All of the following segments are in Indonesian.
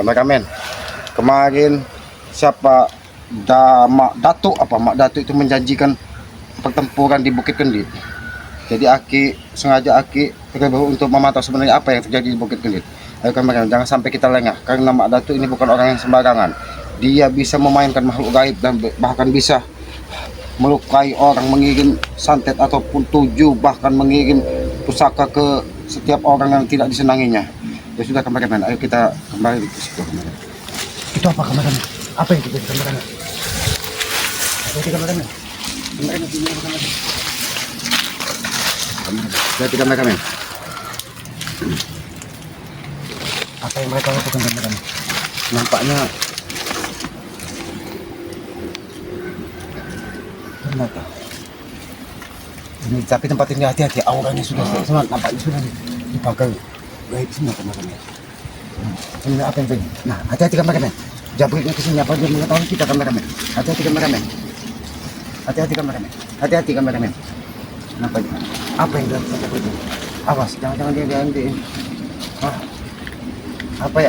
kameramen. Kemarin siapa Mak Datuk itu menjanjikan pertempuran di Bukit Kendit. Jadi sengaja terlebih untuk memantau sebenarnya apa yang terjadi di Bukit Kendit. Ayo kameramen, jangan sampai kita lengah karena Mak Datuk ini bukan orang yang sembarangan. Dia bisa memainkan makhluk gaib dan bahkan bisa melukai orang, mengirim santet ataupun bahkan mengirim pusaka ke setiap orang yang tidak disenanginya. Ya sudah kameramen, ayo kita kembali ke situ kameramen. Itu apa kameramen? Apa yang terjadi kameramen? Jadi kameramen. Jadi kameramen. Apa yang mereka lakukan kameramen? Nampaknya ternyata ini, tapi tempat ini hati-hati, auranya sudah nampaknya sudah dipakai gaib semua kameramen. Ini apa yang terjadi? Nah, hati-hati kameramen. Jabriknya ke sini apa dia mengetahui kita kameramen. Hati-hati kameramen. Hati-hati kameramen. Hati-hati kameramen. Nampaknya apa yang dilakukan itu? Awas, jangan dia gantiin. Apa?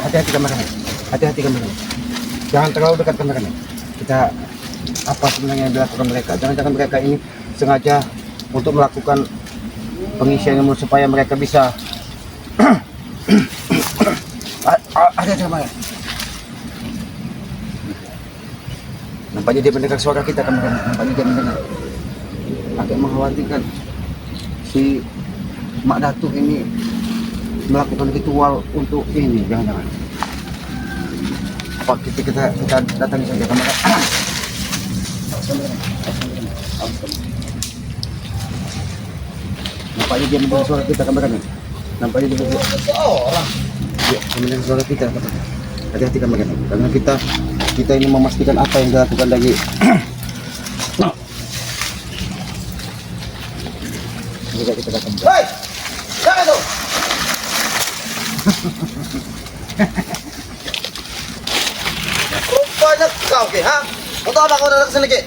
Hati-hati kameramen. Hati-hati kameramen. Jangan terlalu dekat kameramen. Kita apa sebenarnya yang dilakukan mereka? Jangan-jangan mereka ini sengaja untuk melakukan pengisian ilmu supaya mereka bisa ada kameramen. Nampaknya dia mendengar suara kita kameramen. Nampaknya dia mendengar. Agak mengkhawatirkan si Mak Datuk ini melakukan ritual untuk ini, jangan-jangan. Apa kita datangi saja kameramen. Nampaknya dia mendengar suara kita kameramen. Nampaknya dia mendengar suara kita. Hati-hati kameramen, karena kita ini memastikan apa yang dilakukan dari juga kita datang. Hei, jangan tuh. Rupanya kau ke, ha? Untuk apa kau datang sini ke?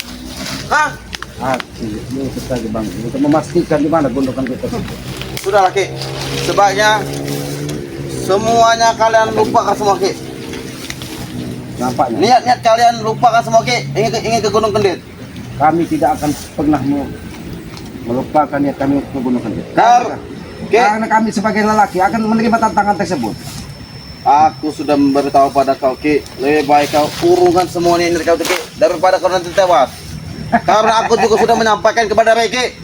Ha? Ini kita bang, untuk memastikan di mana gundukan kita. Sudah laki, sebaiknya semuanya kalian lupakan semua ke. Nampaknya. Niat kalian lupakan semua ke, ingin ke Gunung Kendit. Kami tidak akan pernah melupakan niat kami ke Gunung Kendit. Karena kami sebagai lelaki akan menerima tantangan tersebut. Aku sudah memberitahu pada kau Ki, lebih baik kau urungkan semuanya ini kau Ki daripada kau nanti tewas. Karena aku juga sudah menyampaikan kepada Ray Ki.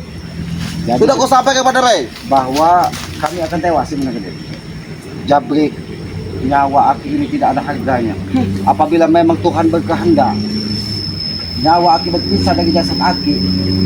Sudah aku sampaikan kepada Ray bahwa kami akan tewas di Gunung Kendit. Jabrik, nyawa Aki ini tidak ada harganya. Apabila memang Tuhan berkehendak, nyawa Aki berpisah dari jasad Aki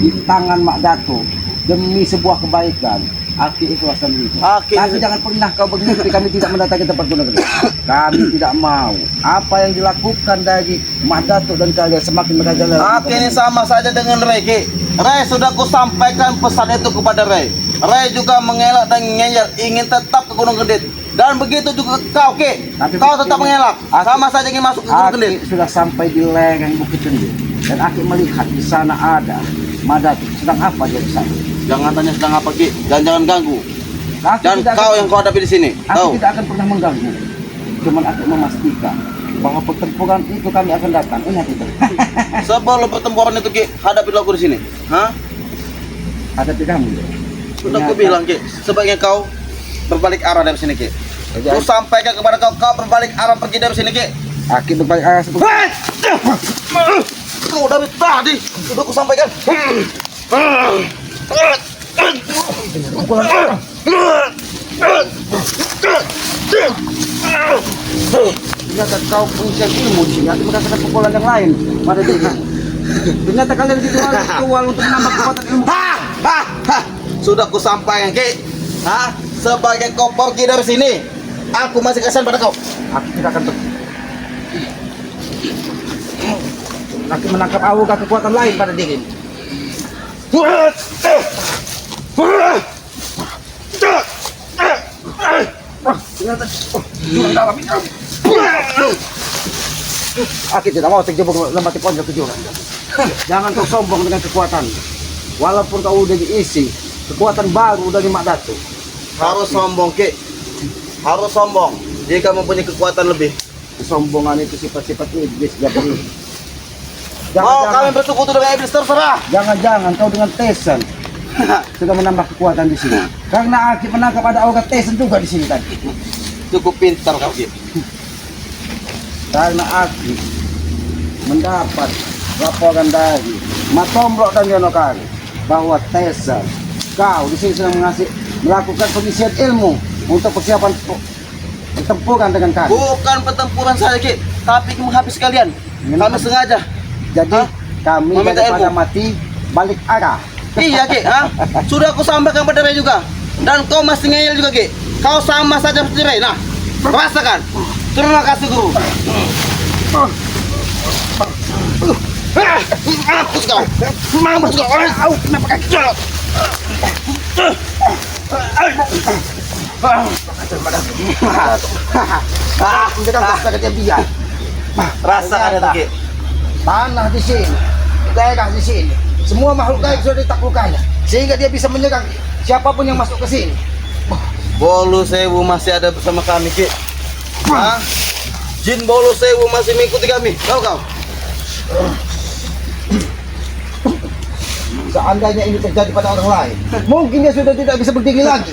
di tangan Mak Datuk demi sebuah kebaikan, Aki ikhlas dan itu. Tapi jangan pernah kau bermimpi kami tidak mendatangi tempat Gunung Kendit. Kami tidak mau. Apa yang dilakukan dari Mak Datuk dan kalian semakin merajalela. Aki ini sama saja dengan Ray Ki. Ray sudah ku sampaikan pesan itu kepada Ray. Ray juga mengelak dan ngeyel ingin tetap ke Gunung Kendit. Dan begitu juga kau Ki. Kau tetap mengelak. Sama saja ingin masuk ke Gunung Kendit. Sudah sampai di lereng Bukit Kendit. Dan Aki melihat di sana ada Mak Datuk. Sedang apa dia di sana? Jangan tanya sedang apa Ki. Jangan ganggu. Dan kau yang kau hadapi di sini. Aku tidak akan pernah mengganggu. Cuman Aki memastikan bahwa pertempuran itu kami akan datang. Ingat itu. Sebelum pertempuran itu Ki, hadapi aku di sini. Hah? Hadapi kamu. Sudah aku bilang Ki, sebaiknya kau berbalik arah dari sini Ki. Aku sampaikan kepada kau berbalik arah pergi dari sini Ki. Aki berbalik arah seperti kau dari tadi sudah aku sampaikan. Ternyata kau punya ilmu sehingga mengatakan pukulan yang lain pada diri. Ternyata kalian dijual untuk menambah kekuatan ilmu. Sudah ku sampaikan Ki. Sebagai kau pergi dari sini, aku masih kasihan pada kau. Aku tidak akan pergi. Aku menangkap aura kekuatan lain pada diri. Ternyata jurang dalam ini. Aku tidak mau terjebak lembati pojok ke jurang. Jangan kau sombong dengan kekuatan. Walaupun kau udah diisi kekuatan baru dari Mak Datuk. Harus sombong Ki. Harus sombong. Jika mempunyai kekuatan lebih. Kesombongan itu sifat-sifat iblis, Jabri. Kami bersekutu dengan iblis, terserah. Jangan-jangan kau dengan Tesan sudah menambah kekuatan di sini. Karena Aki menangkap ada Oga Tesan juga di sini tadi. Cukup pintar kau, Ki. Karena Aki mendapat laporan dari Matombrok dan Yonokari bahwa Tesan, kau di sini sedang melakukan pengisian ilmu untuk persiapan pertempuran dengan kami. Bukan pertempuran saja, Ki, tapi menghabis kalian. Kami sengaja. Jadi kami daripada mati balik arah. Iya, Ki. Sudah aku sampaikan pada Ray juga. Dan kau masih ngeyel juga, Ki. Kau sama saja seperti Ray. Nah, rasakan. Terima kasih, Guru. Mampus kau. Mampus kau. Kenapa kau? Rasakan itu, Ki. Tanah di sini, daerah di sini, semua makhluk gaib sudah ditaklukkannya, sehingga dia bisa menyerang siapapun yang masuk ke sini. Bolu Sewu masih ada bersama kami, Ki. Jin Bolu Sewu masih mengikuti kami, tahu kau? Seandainya ini terjadi pada orang lain, mungkin dia sudah tidak bisa berdiri lagi.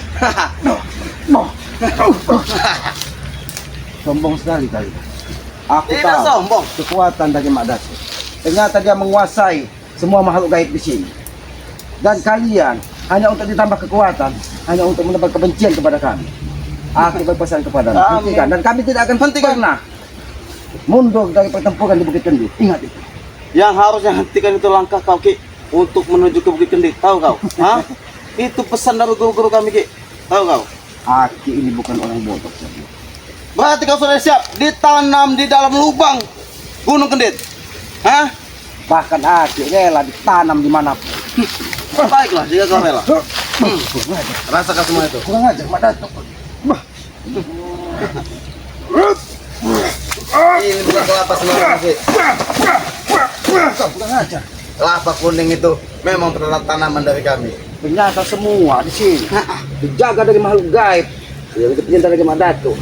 Sombong sekali kali. Aku tahu sombong kekuatan dari Mak Dato. Ternyata dia menguasai semua makhluk gaib di sini. Dan kalian hanya untuk ditambah kekuatan, hanya untuk menambah kebencian kepada kami. Aku berpesan kepada hentikan, dan kami tidak akan pernah mundur dari pertempuran di Bukit Kendit. Ingat itu. Yang harusnya hentikan itu langkah kau, Ki, untuk menuju ke Bukit Kendit. Tahu kau? Itu pesan dari guru-guru kami, Ki. Tahu kau? Aki ini bukan orang bodoh. Berarti kau sudah siap ditanam di dalam lubang Gunung Kendit. Bahkan Aki rela ditanam dimanapun. Baiklah jika kau rela. Rasakan semua itu. Kurang ajar Mak Dato. Ini bukan kelapa semua, Ki. Kurang ajar. Kelapa kuning itu memang adalah tanaman dari kami. Ternyata semua di sini dijaga dari makhluk gaib. Yang diperintah dari Mak Dato.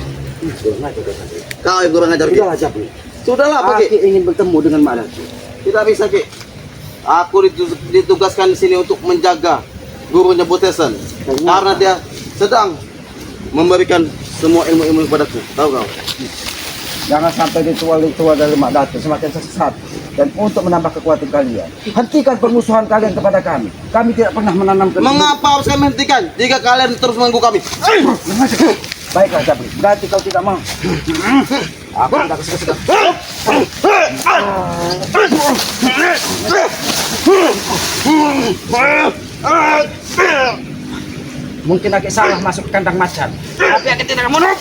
Kau yang kurang ajar, Ki. Sudahlah, Pak, Ki. Ingin bertemu dengan Mak Dato. Tidak bisa, Ki. Aku ditugaskan di sini untuk menjaga gurunya Butesan. Karena dia sedang memberikan semua ilmu-ilmu kepadaku. Tahu kau? Jangan sampai ritual-ritual dari Mak Dato semakin sesat. Dan untuk menambah kekuatan kalian, hentikan permusuhan kalian kepada kami. Kami tidak pernah menanamkan. Mengapa harus kami hentikan jika kalian terus mengganggu kami? Baiklah, Jabri. Berarti kau tidak mau. Aku tidak kesukaan. Mungkin Aki salah masuk ke kandang macan, tapi Aki tidak menurut.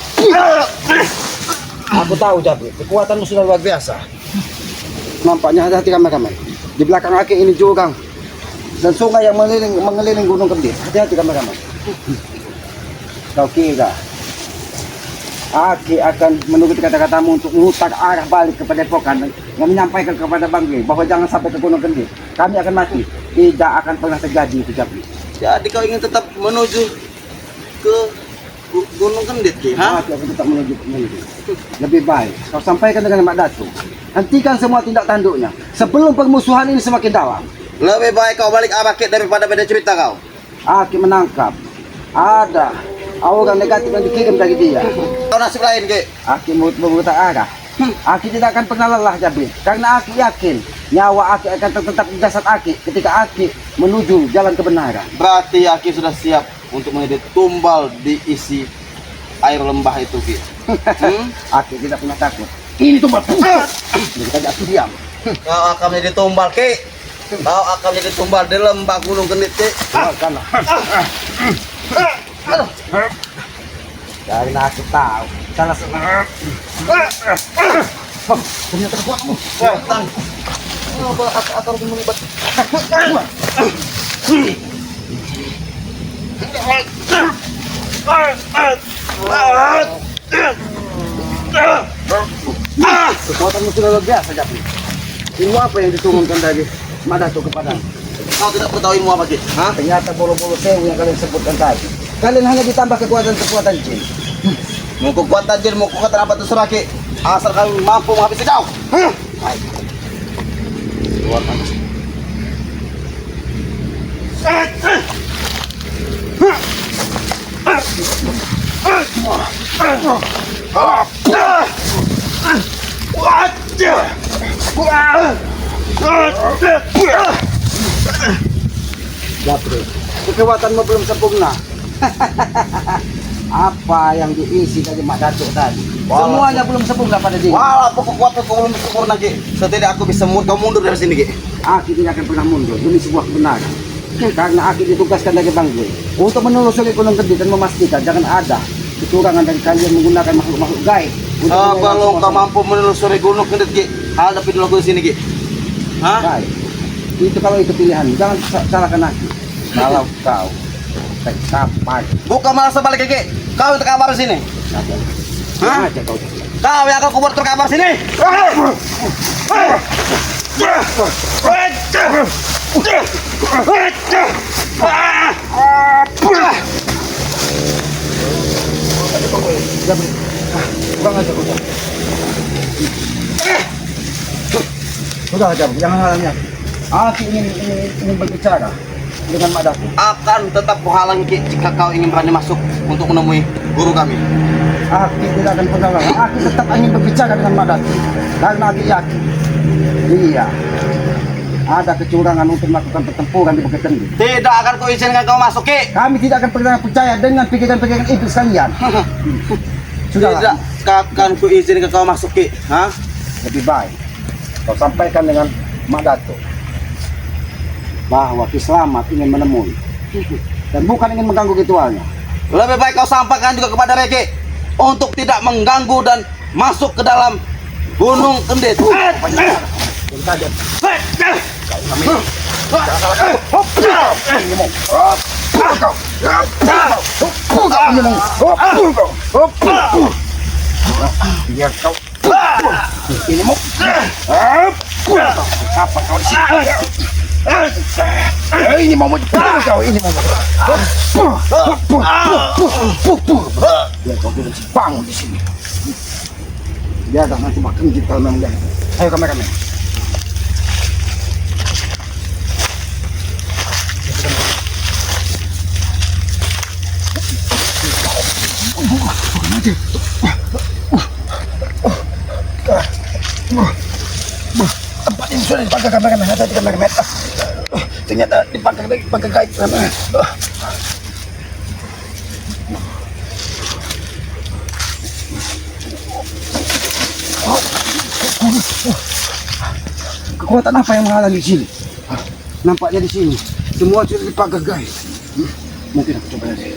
Aku tahu, Jabri. Kekuatanmu sudah luar biasa. Nampaknya hati-hati kameramen. Di belakang Aki ini jurang dan sungai yang mengeliling Gunung Kendit. Hati-hati kameramen. Kau kira Aki akan menuruti kata-katamu untuk memutar arah balik kepada Padepokan dan menyampaikan kepada Bang Gey bahwa jangan sampai ke Gunung Kendit. Kami akan mati. Tidak akan pernah terjadi itu, Jabri. Jadi kau ingin tetap menuju ke Gunung Kendit, Ki? Aku akan tetap menuju. Lebih baik kau sampaikan dengan Mak Dato. Hentikan semua tindak tanduknya sebelum permusuhan ini semakin dalam. Lebih baik kau balik arah, Ki, daripada beda cerita kau. Aki menangkap ada aura negatif yang dikirim dari dia. Kau nasib lain, Ki. Aki memutar arah. Aki tidak akan pernah lelah, Jabri. Karena Aki yakin nyawa Aki akan tetap di jasad Aki ketika Aki menuju jalan kebenaran. Berarti Aki sudah siap untuk menjadi tumbal diisi air lembah itu, Ki. Aki tidak pernah takut. Ini tumbal. Jadi kita aku diam. Kau akan menjadi tumbal, Ki. Kau akan menjadi tumbal di lembah Gunung Kendit, Ki. Karena aku tahu salah seorang. Ternyata kekuatanmu. Akar melibat. Kekuatanmu sudah luar biasa, Jabri. Ilmu apa yang diturunkan dari Mak Dato kepada kau? Tidak tahu ilmu apa, Ki? Ternyata bolo-bolo sewu yang kalian sebutkan tadi. Kalian hanya ditambah kekuatan-kekuatan jin. Mau kekuatan din, mau kekuatan apa terserah Ki. Asal kami mampu menghabisi kau. Baik. Keluarkan ke sini. Jabri, kekuatanmu belum sempurna. Apa yang diisi dari Mak Datuk tadi? Semuanya belum sempurna pada diri. Walaupun kekuatanku belum sempurna, Ki, setidaknya aku bisa kau mundur dari sini, Ki. Aku tidak akan pernah mundur demi sebuah kebenaran. Karena aku ditugaskan dari Bang Gue untuk menelusuri Gunung Kendit dan memastikan jangan ada kecurangan dari kalian menggunakan makhluk-makhluk gaib. Kalau kau mampu menelusuri Gunung Kendit, Ki, hadapi dulu aku di sini, Ki. Hah? Baik. Itu kalau itu pilihan, jangan salahkan aku. Kalau kau kapan? Bukan malah sebalik, Ki. Kau itu kabar sini. Hah? Kau yang akan kubur terkabar sini. Sudah aja, jangan halangi aku. Aku ingin berbicara dengan Mak Datuk. Akan tetap kuhalangi, Ki, jika kau ingin berani masuk untuk menemui guru kami. Aku tidak akan pernah larang. Aku tetap ingin berbicara dengan Mak Datuk karena aku yakin iya ada kecurangan untuk melakukan pertempuran di Bukit Kendit. Tidak akan kuizinkan kau masuk, Ki. Kami tidak akan pernah percaya dengan pikiran-pikiran iblis kalian. Sudah. Tidak akan kuizinkan kau masuk, Ki. Hah? Lebih baik kau sampaikan dengan Mak Datuk bahwa Ki Slamet ingin menemui dan bukan ingin mengganggu ritualnya. Lebih baik kau sampaikan juga kepada Reki untuk tidak mengganggu dan masuk ke dalam Gunung Kendit. Biar kau ini mau apa kau di sini? Ini mau kau ini mau. Biar kau tidak bangun di sini. Biar nanti makan kita memang. Ayo kameramen. Tempat ini sudah dipakai kameramen, ada di kameramen. Ternyata dipakai gaib kameramen. Kekuatan apa yang menghalangi di sini? Nampaknya di sini semua sudah dipakai gaib. Mungkin aku coba nanti.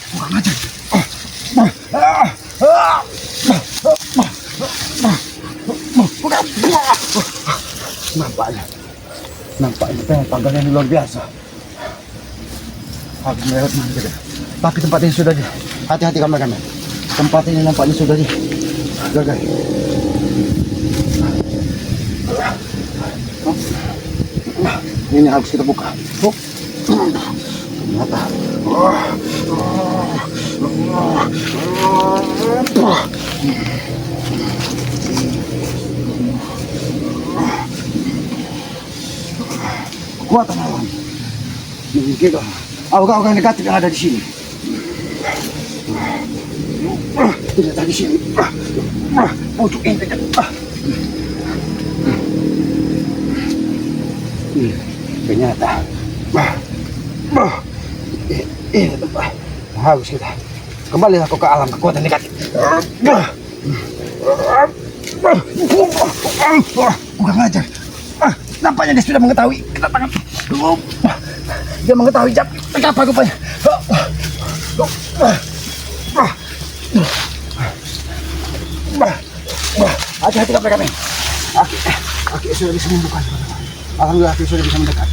Bukan aja. Nampaknya pagarnya ini luar biasa. Aku melewat mana. Tapi tempat ini sudah di. Hati-hati kameramen. Tempat ini nampaknya sudah di. Gagal. Ini harus kita buka. Ternyata. Kekuatan alam. Mungkin aura-aura negatif yang ada di sini. Ternyata di sini. Pojok ini. Ternyata. Ini tempat. Harus kita kembali aku ke alam kekuatan negatif. Bukan ngajar. Nampaknya dia sudah mengetahui kedatangan. Dia mengetahui jam apa rupanya. Hati-hati kami. Aki sudah bisa membuka. Alhamdulillah Aki sudah bisa mendekat.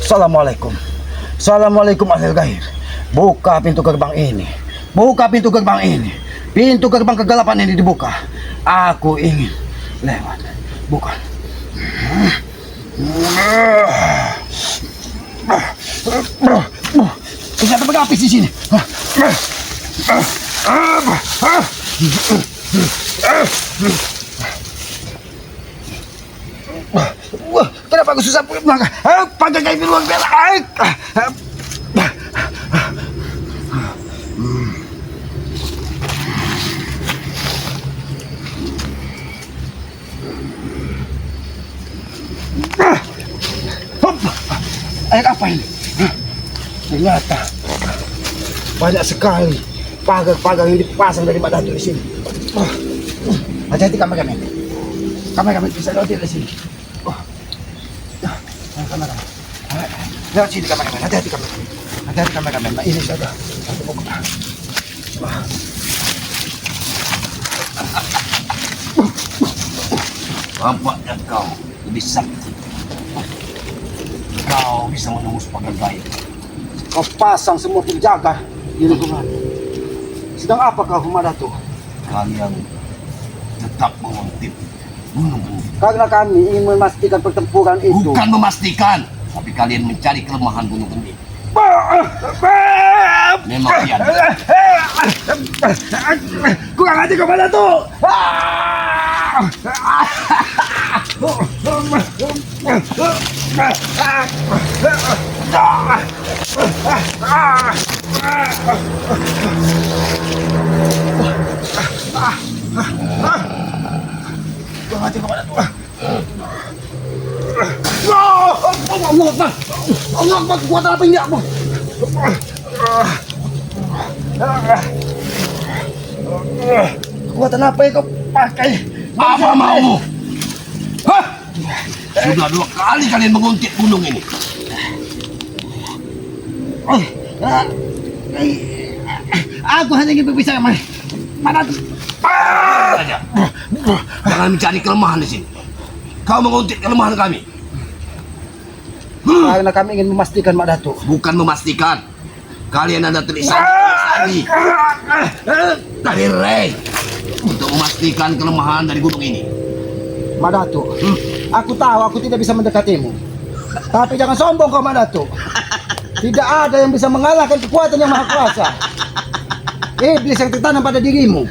Assalamualaikum. Assalamualaikum ahli gaib. Buka pintu gerbang ini. Buka pintu gerbang ini. Pintu gerbang kegelapan ini dibuka. Aku ingin Lewat. Bukan. Ternyata berlapis di sini. Wah, kenapa aku susah makan? Pakai kayak beruang bela. Air apa ini? Ternyata banyak sekali pagar-pagar yang dipasang dari Pak Datuk di sini. Hati-hati kameramen. Kameramen bisa lewat dari sini. Kameramen. Lewat sini kameramen. Hati-hati kameramen. Hati-hati kameramen. Nah, ini sudah. Nampaknya kau lebih sakti. Kau bisa menembus pagar gaib. Kau pasang semua penjaga di lingkungan. Sedang apa kau, Datuk? Kalian tetap menguntit gunung ini. Karena kami ingin memastikan pertempuran itu. Bukan memastikan, tapi kalian mencari kelemahan gunung ini. Memang kian. Kurang aja kau, Datuk. Allah Akbar, kekuatan apa ini? Kekuatan apa yang kau pakai? Apa maumu? Hah? Sudah 2 kali kalian menguntit gunung ini. Aku hanya ingin berpisah sama mana? Saja. Jangan mencari kelemahan di sini. Kau menguntit kelemahan kami. Karena kami ingin memastikan Mak Datuk. Bukan memastikan. Kalian ada tulisan lagi dari Ray untuk memastikan kelemahan dari gunung ini. Mak Datuk, aku tahu aku tidak bisa mendekatimu. Tapi jangan sombong kau, Mak Datuk. Tidak ada yang bisa mengalahkan kekuatan yang maha kuasa. Iblis yang tertanam pada dirimu.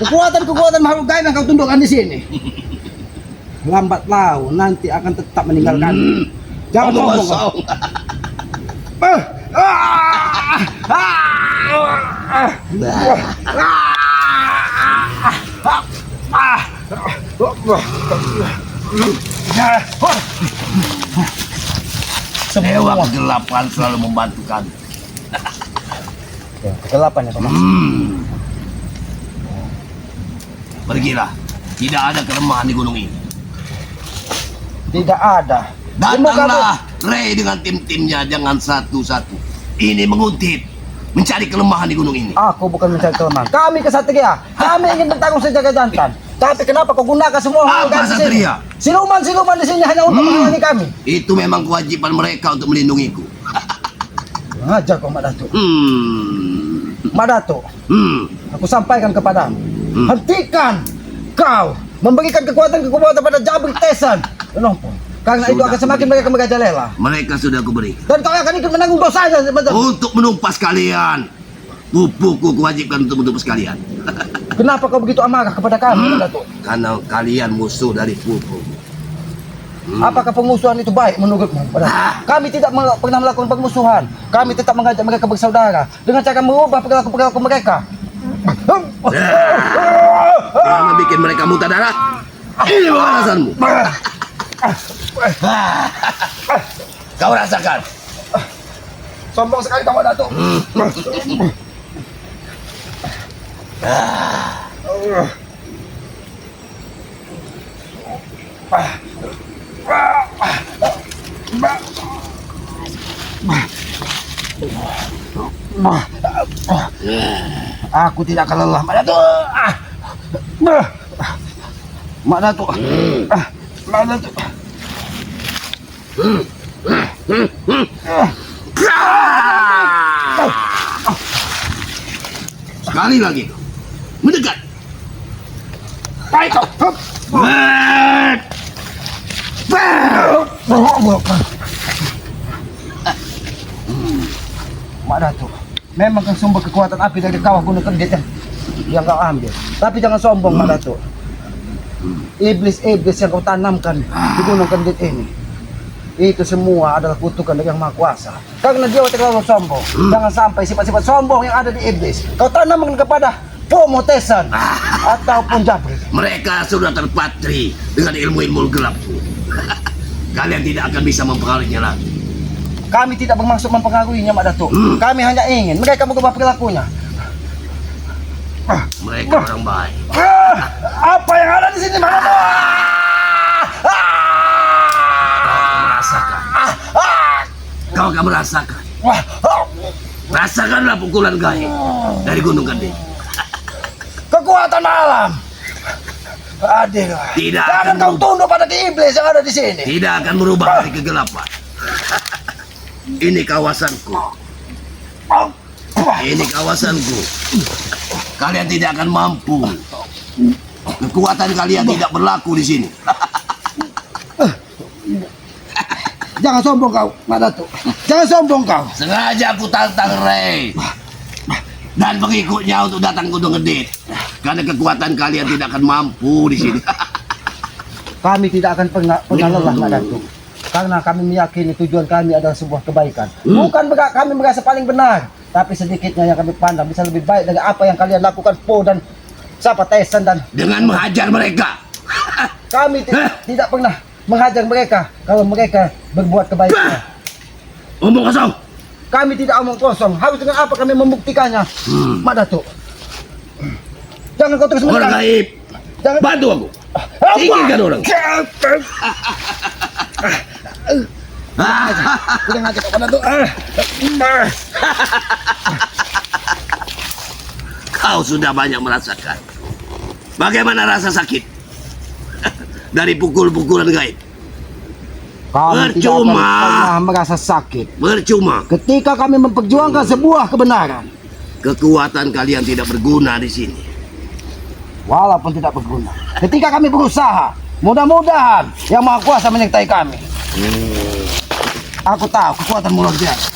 Kekuatan-kekuatan makhluk gaib yang kau tundukkan di sini. Lambat laun nanti akan tetap meninggalkan. Jangan sombong kau. Dewa kegelapan selalu membantu kami. Kegelapan ya, Pak. Pergilah. Tidak ada kelemahan di gunung ini. Tidak ada. Datanglah Ray dengan tim-timnya, jangan satu-satu. Ini menguntit, mencari kelemahan di gunung ini. Aku bukan mencari kelemahan. Kami kesatria. Kami ingin bertanggung sejaga jantan. Tapi kenapa kau gunakan semua Apa di sini? satria? Siluman-siluman di sini hanya untuk menghalangi kami. Itu memang kewajiban mereka untuk melindungiku. Ngajar kau, Mak Datuk. Mak Datuk, aku sampaikan kepadamu. Hentikan kau memberikan kekuatan-kekuatan pada Jabrik Tesan. Kenapa? Karena itu akan semakin mereka merajalela. Mereka sudah aku beri. Dan kau akan ikut menanggung dosanya. Untuk menumpas kalian. Pupuku kewajibkan untuk menumpas kalian. Kenapa kau begitu amarah kepada kami, Mak Datuk? Karena kalian musuh dari pupu. Apakah pemusuhan itu baik menurutmu? Kami tidak pernah melakukan permusuhan. Kami tetap mengajak mereka bersaudara dengan cara merubah perilaku-perilaku mereka. Jangan bikin mereka muntah darah. Ini balasanmu. Kau rasakan. Sombong sekali kamu, Datuk. Aku tidak akan lelah, Mak Datuk. Mak Datuk. Mak Datuk. Sekali lagi. Mendekat. Ay, kau. Mak Datuk, memang kan sumber kekuatan api dari kawah Gunung Kendit yang kau ambil. Tapi jangan sombong, Mak Datuk. Iblis-iblis yang kau tanamkan di Gunung Kendit ini, itu semua adalah kutukan dari Yang Maha Kuasa. Karena dia terlalu sombong. Jangan sampai sifat-sifat sombong yang ada di iblis kau tanamkan kepada Pomotesan ataupun Jabri. Mereka sudah terpatri dengan ilmu-ilmu gelap. Kalian tidak akan bisa mempengaruhinya lagi. Kami tidak bermaksud mempengaruhinya, Mak Datuk. Kami hanya ingin mereka mengubah perilakunya. Mereka orang baik. Apa yang ada di sini, Mak Datuk? Kau akan merasakan. Rasakanlah pukulan gaib dari Gunung Kendit. Kekuatan malam. Adil. Tidak Jangan akan kau tunduk pada iblis yang ada di sini. Tidak akan merubah dari kegelapan. Ini kawasanku. Ini kawasanku. Kalian tidak akan mampu. Kekuatan kalian tidak berlaku di sini. Jangan sombong kau, Mak Datuk. Jangan sombong kau. Sengaja aku tantang Ray dan pengikutnya untuk datang ke Gunung Kendit. Karena kekuatan kalian tidak akan mampu di sini. Kami tidak akan pernah lelah, Mak Datuk. Karena kami meyakini tujuan kami adalah sebuah kebaikan. Bukan kami merasa paling benar, tapi sedikitnya yang kami pandang bisa lebih baik dari apa yang kalian lakukan, Po dan siapa Tyson dan Dengan menghajar mereka. kami tidak pernah menghajar mereka kalau mereka berbuat kebaikan. Omong kosong. Kami tidak omong kosong. Harus dengan apa kami membuktikannya, Mak Datuk? Jangan kau terus Orang menyerang. gaib, Jangan. bantu aku. Singkirkan orang. Udah ngajak Mak Datuk. Kau sudah banyak merasakan. Bagaimana rasa sakit dari pukul-pukulan gaib? Kami tidak akan pernah merasa sakit Percuma. ketika kami memperjuangkan sebuah kebenaran. Kekuatan kalian tidak berguna di sini. Walaupun tidak berguna. Ketika kami berusaha, mudah-mudahan Yang Maha Kuasa menyertai kami. Aku tahu kekuatanmu luar biasa.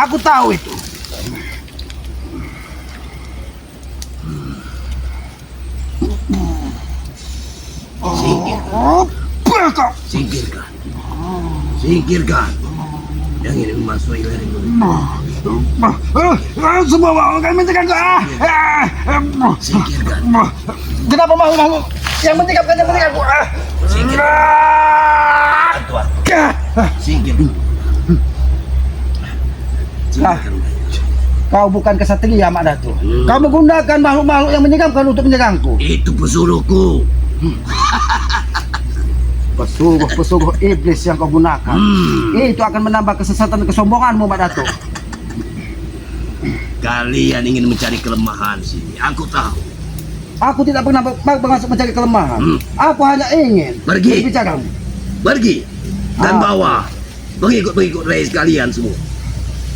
Aku tahu itu. Singkirkan. Singkirkan. Singkirkan. Yang ini memasuki lereng Semua mau kami mencegah kau. Singkirkan. Kenapa mau yang mencegah yang mencegah aku? Tuan. Singkirkan. Singkirkan. Kau bukan kesatria, Mak Datuk. Kau menggunakan makhluk-makhluk yang menyeramkan untuk menyerangku. Itu pesuruhku. Pesuruh iblis yang kau gunakan. Itu akan menambah kesesatan dan kesombonganmu, Mak Datuk. Kalian ingin mencari kelemahan sini. Aku tahu. Aku tidak pernah bermaksud mencari kelemahan. Aku hanya ingin Pergi. berbicaramu. Pergi dan bawa pengikut-pengikut Reis kalian semua.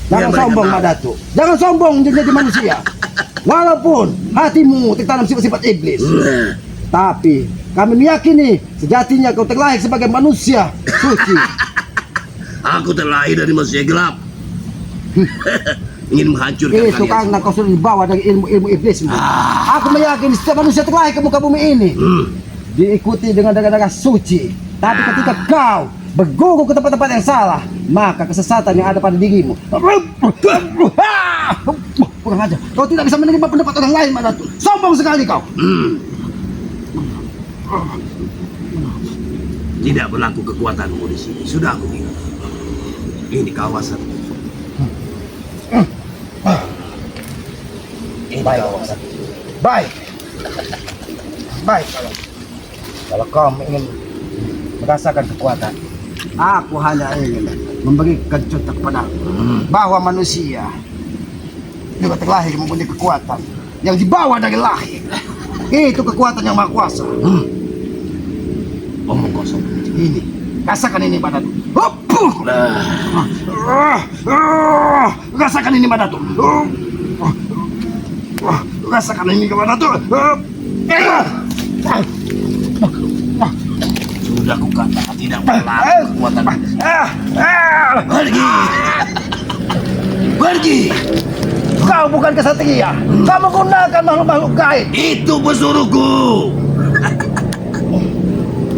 Jangan Biar sombong, mereka Mak Datuk. Jangan sombong menjadi manusia. Walaupun hatimu tertanam sifat-sifat iblis, tapi kami meyakini sejatinya kau terlahir sebagai manusia suci. Aku terlahir dari manusia gelap. Ingin menghancurkan Itu kalian karena semua. kau sudah dibawa dari ilmu-ilmu iblismu. Aku meyakini setiap manusia terlahir ke muka bumi ini diikuti dengan darah-darah suci. Tapi ketika kau berguru ke tempat-tempat yang salah, maka kesesatan yang ada pada dirimu. Kurang aja. Kau tidak bisa menerima pendapat orang lain, Mak Datuk. Sombong sekali kau. Tidak berlaku kekuatanmu di sini. Sudah aku bilang. Ini kawasan. Ini Baik. kawasan. Baik. Baik kalau kau ingin merasakan kekuatan, aku hanya ingin memberikan contoh kepadamu bahwa manusia juga terlahir mempunyai kekuatan yang dibawa dari lahir. Itu kekuatan Yang Maha Kuasa. Omong kosong. Ini, rasakan ini, Mak Datuk. Rasakan ini, Mak Datuk. Rasakan ini, Mak Datuk. Sudah kukatakan tidak berlaku kekuatan. Pergi. Pergi. Kau bukan kesatria. Kau menggunakan makhluk-makhluk gaib. Itu pesuruhku.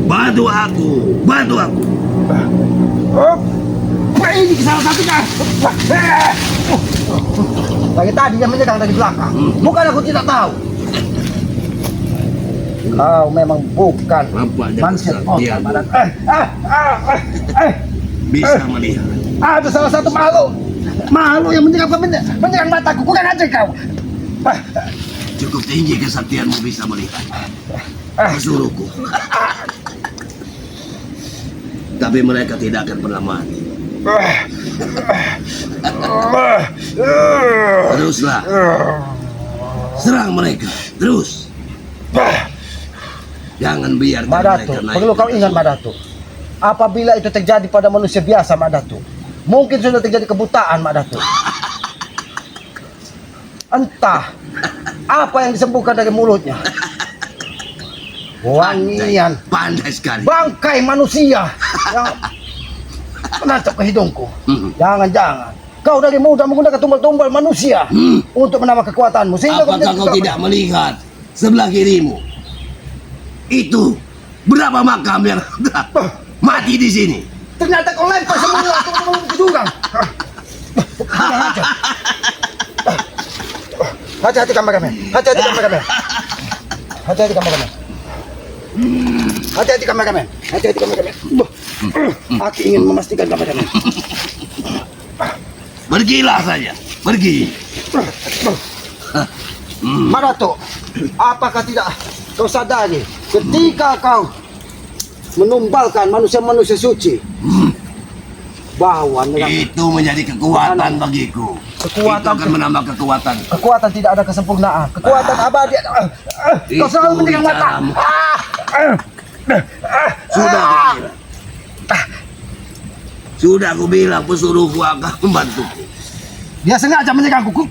Bantu aku. Bantu aku. Ini salah satunya. Dari tadi dia menyerang dari belakang. Bukan aku tidak tahu. Kau memang bukan Nampaknya manusia kesatria. total. Bisa melihat. Ada salah satu makhluk yang menyerang mataku. Kurang aja kau. Cukup tinggi kesaktianmu bisa melihat. Pesuruhku. Tapi mereka tidak akan pernah mati. Teruslah. Serang mereka. Terus. Jangan biarkan Madatu, mereka naik. perlu kau ingat Madatu. Apabila itu terjadi pada manusia biasa Madatu, mungkin sudah terjadi kebutaan Madatu. Entah apa yang disembuhkan dari mulutnya. Wangian Pandai sekali. bangkai manusia yang menancap ke hidungku. Jangan-jangan kau dari muda menggunakan tumbal-tumbal manusia untuk menambah kekuatanmu sehingga Apakah kau tidak melihat sebelah kirimu? Itu berapa makam yang mati di sini? ternyata kau lempar semua teman-teman ke jurang. Hati-hati kameramen. Hati-hati kameramen. Hati-hati kameramen. Hati-hati kameramen. Hati-hati kameramen. Aku ingin memastikan kameramen. Pergilah saja. Pergi. Madatu, apakah tidak kau sadari ketika kau menumbalkan manusia-manusia suci bahwa Itu menjadi kekuatan bagiku. Kekuatan Itu akan menambah kekuatan. kekuatan tidak ada kesempurnaan, kekuatan abadi. Kau selalu Itu mendengar mata. bicaramu. Sudah aku bilang. Sudah aku bilang pesuruhku akan membantuku. Dia sengaja menyerang kuku.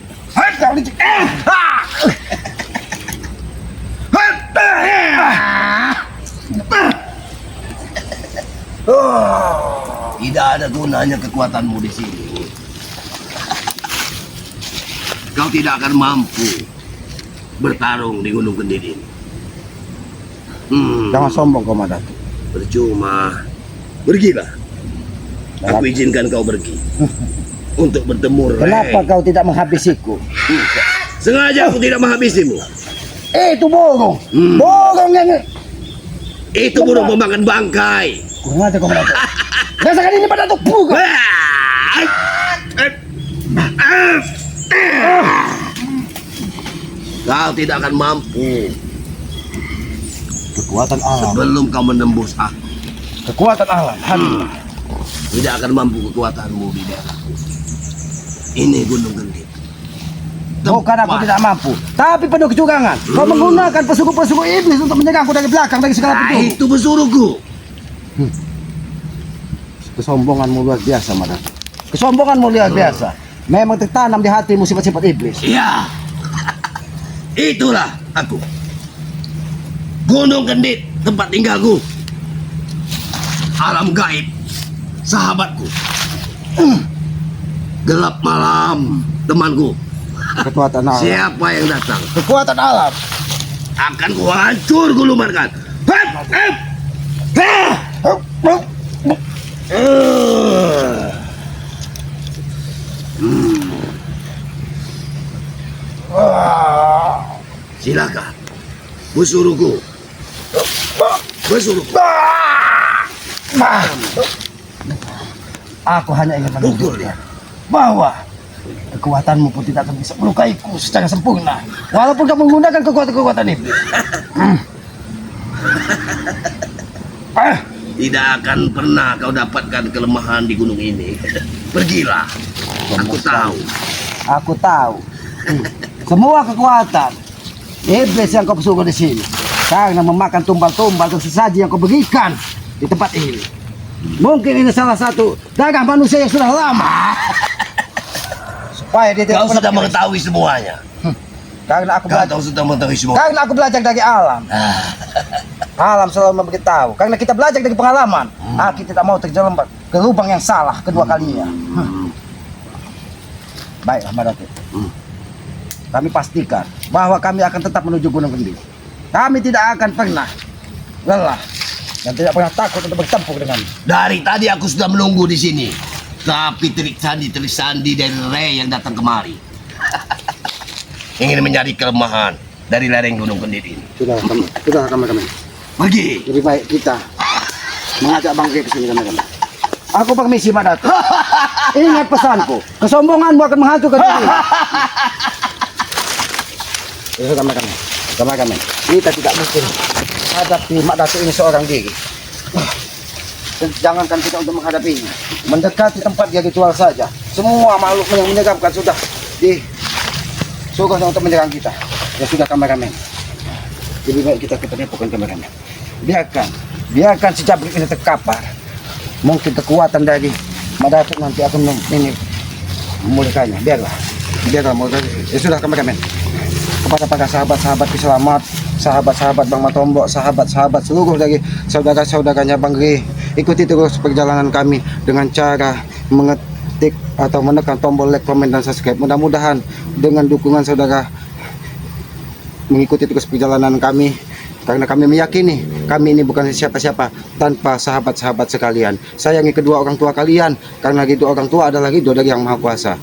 Tidak ada gunanya kekuatanmu di sini. Kau tidak akan mampu bertarung di Gunung Kendit ini. Jangan sombong kau Madatu. Percuma. Pergilah. Aku izinkan kau pergi. Untuk bertemu Rey. Kenapa kau tidak menghabisiku? Sengaja aku tidak menghabisimu. Itu borong. Hmm. Borong yang Itu burung pemakan bangkai. kurang aja kau Madatu. Rasakan ini Madatu. Buka. Kau tidak akan mampu Kekuatan alam. sebelum kau menembus aku. Kekuatan alam. Tidak akan mampu kekuatanmu di daerahku. Ini Gunung Kendit. Bukan aku tidak mampu, tapi penuh kecurangan. Kau menggunakan pesuruh-pesuruh iblis untuk menyerangku dari belakang dari segala Nah, pintu. itu pesuruhku. Kesombonganmu luar biasa, Madatu. Kesombonganmu luar biasa. Memang tertanam di hatimu sifat-sifat iblis. Iya. Itulah aku. Gunung Kendit, tempat tinggalku. Alam gaib, sahabatku. Gelap malam, temanku. Kekuatan alam. Siapa yang datang Kekuatan alam. akan kuhancur gulumarkan. Hap, hap. Hah! Silakan. Pesuruhku. Pesuruhku. Aku hanya ingin Pukul dia. menunjukkan bahwa kekuatanmu pun tidak akan bisa melukaiku secara sempurna. Walaupun kamu menggunakan kekuatan-kekuatan iblis. Tidak akan pernah kau dapatkan kelemahan di gunung ini. Pergilah. Aku tahu. Aku tahu. Semua kekuatan iblis yang kau suruh di sini karena memakan tumbal-tumbal dan sesaji yang kau berikan di tempat ini. Mungkin ini salah satu darah manusia yang sudah lama. Supaya dia Kau tidak sudah pernah mengetahui semuanya. karena aku Kau belajar tahu sudah mengetahui semua. karena aku belajar dari alam. Alam selalu memberitahu. Karena kita belajar dari pengalaman. Kita tidak mau terjerembab ke lubang yang salah kedua kalinya. Baiklah, Madatuk. Kami pastikan bahwa kami akan tetap menuju Gunung Kendil. Kami tidak akan pernah lelah dan tidak pernah takut untuk bertempur dengan. Dari tadi aku sudah menunggu di sini. Tapi telik sandi dari Rey yang datang kemari. Ingin mencari kelemahan dari lereng Gunung Kendil ini. Sudah, kami. Pergi. Lebih baik kita mengajak Bang Rey ke sini, kami. Aku permisi, Madatuk. Ingat pesanku, kesombonganmu akan menghancurkan diri. Itu kami. Kita tidak mungkin hadapi Mak Datuk ini seorang diri. Jangankan kita untuk menghadapinya, mendekati tempat dia ritual saja. Semua makhluk yang menyeramkan sudah disuruh untuk menyerang kita. Ya sudah, kameramen. Lebih baik kita ketemukan kameramen. Biarkan si Jabrik ini terkapar. Mungkin kekuatan dari Mak Datuk nanti akan memulihkannya. Biarlah mau. Ya sudah, kameramen. Kepada para sahabat-sahabat selamat, sahabat-sahabat Bang Matombok, sahabat-sahabat seluruh dari saudara-saudaranya Bang Rey, ikuti terus perjalanan kami dengan cara mengetik atau menekan tombol like, komen, dan subscribe. Mudah-mudahan dengan dukungan saudara mengikuti terus perjalanan kami, karena kami meyakini kami ini bukan siapa-siapa tanpa sahabat-sahabat sekalian. Sayangi kedua orang tua kalian, karena ridho orang tua adalah ridho dari Yang Maha Kuasa.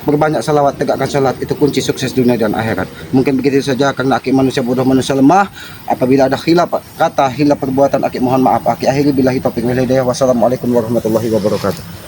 Berbanyak salawat, tegakkan salat, itu kunci sukses dunia dan akhirat. Mungkin begitu saja, karena akik manusia bodoh, manusia lemah. Apabila ada khilaf kata, hilaf perbuatan, akik mohon maaf. Akik akhiri billahi taufiq wal hidayah. Wassalamualaikum warahmatullahi wabarakatuh.